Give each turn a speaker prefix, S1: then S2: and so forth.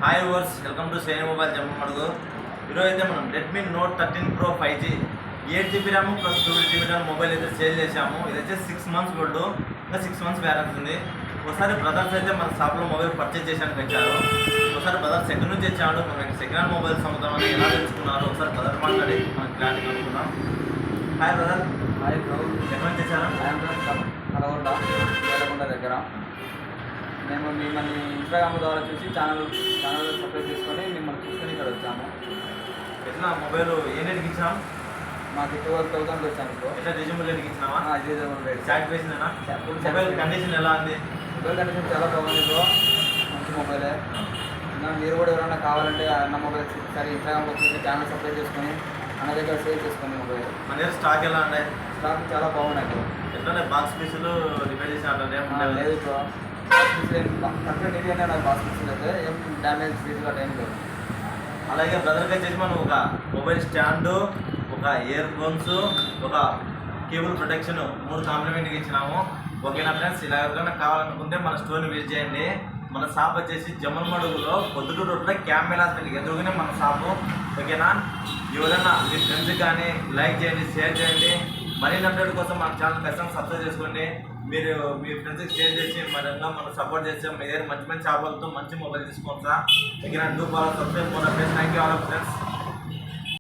S1: Hi viewers welcome to same mobile జమ్మడుగు. ఈరోజు అయితే మనం Redmi note 13 Pro 5G 8GB RAM plus 2GB RAM mobile అయితే sale చేశాము. ఇదైతే 6 months ఓల్డ్, ఇంకా 6 months వ్యారంటీ ఉంది. ఒకసారి బ్రదర్స్ అయితే మన షాప్లో మొబైల్ పర్చేజ్ చేశానికి వచ్చారు. ఒకసారి బ్రదర్స్ ఎక్కడి నుంచి వచ్చాడు, మనకి సెకండ్ హ్యాండ్ మొబైల్స్ అమ్ముతామని ఎలా తెలుసుకున్నారు, ఒకసారి బ్రదర్ మాట్లాడి మనకి క్లారిటీ కనుక్కున్నాం. Hi brother.
S2: Hi bro.
S1: ఎక్కడి నుంచి వచ్చారు?
S2: నల్గొండ దగ్గర. మేము మిమ్మల్ని ఇన్స్టాగ్రామ్ ద్వారా చూసి ఛానల్ సబ్స్క్రైబ్ చేసుకొని మిమ్మల్ని చూసుకొని ఇక్కడ వచ్చాము.
S1: ఎట్లా మొబైల్ ఏ రేట్కి ఇచ్చాం?
S2: మాకు 12,000 వచ్చాము బ్రో.
S1: ఎట్లా రీజనబుల్ రేట్కి ఇచ్చినావా?
S2: Reasonable rate.
S1: Satisfaction mobile condition ఎలా ఉంది?
S2: మొబైల్ కండిషన్ చాలా బాగుంది బ్రో, మంచి మొబైలే. మీరు కూడా ఎవరైనా కావాలంటే అన్న మొబైల్ సరే ఇన్స్టాగ్రామ్లో చూసి ఛానల్ సబ్స్క్రైబ్ చేసుకొని అన్న దగ్గర సేల్ చేసుకొని మొబైల్.
S1: మన దగ్గర స్టాక్ ఎలా ఉన్నాయి?
S2: స్టాక్ చాలా బాగున్నాయి బ్రో.
S1: ఎట్లా బాక్స్ పీసులు రిపేర్ చేసి
S2: లేదు బ్రో, బాక్స్ పీసులు కరెక్ట్గా నీట్గానే నాకు బాక్స్ పీసులు అయితే ఏం డ్యామేజ్ పీసులు అట్లా ఏం లేదు.
S1: అలాగే బ్రదర్కి వచ్చేసి మనం ఒక మొబైల్ స్టాండు, ఒక ఇయర్ ఫోన్స్, ఒక కేబుల్ ప్రొటెక్షన్ 3 కాంప్లిమెంట్గా ఇచ్చినాము. ఓకేనా ఫ్రెండ్స్? ఇలా ఎవరికైనా కావాలనుకుంటే మన స్టోర్ని విజిట్ చేయండి. మన షాప్ వచ్చేసి జమ్మలమడుగులో పొద్దుటూరు రోడ్లో క్యాంపెయిన్ హాస్పిటల్కి ఎదురుగానే మన షాపు. ఓకేనా? ఎవరైనా మీ ఫ్రెండ్స్కి కానీ లైక్ చేయండి, షేర్ చేయండి. మరిన్ని అప్డేట్ కోసం మన ఛానల్ ఖచ్చితంగా సబ్స్క్రైబ్ చేసుకోండి. మీరు మీ ఫ్రెండ్స్కి షేర్ చేసి మరింగా మనం సపోర్ట్ చేస్తే మీ దగ్గర మంచి మంచి షాపులతో మంచి మొబైల్ తీసుకోండి సార్. ఓకేనా? Do follow subscribe for friends. Thank you all of friends.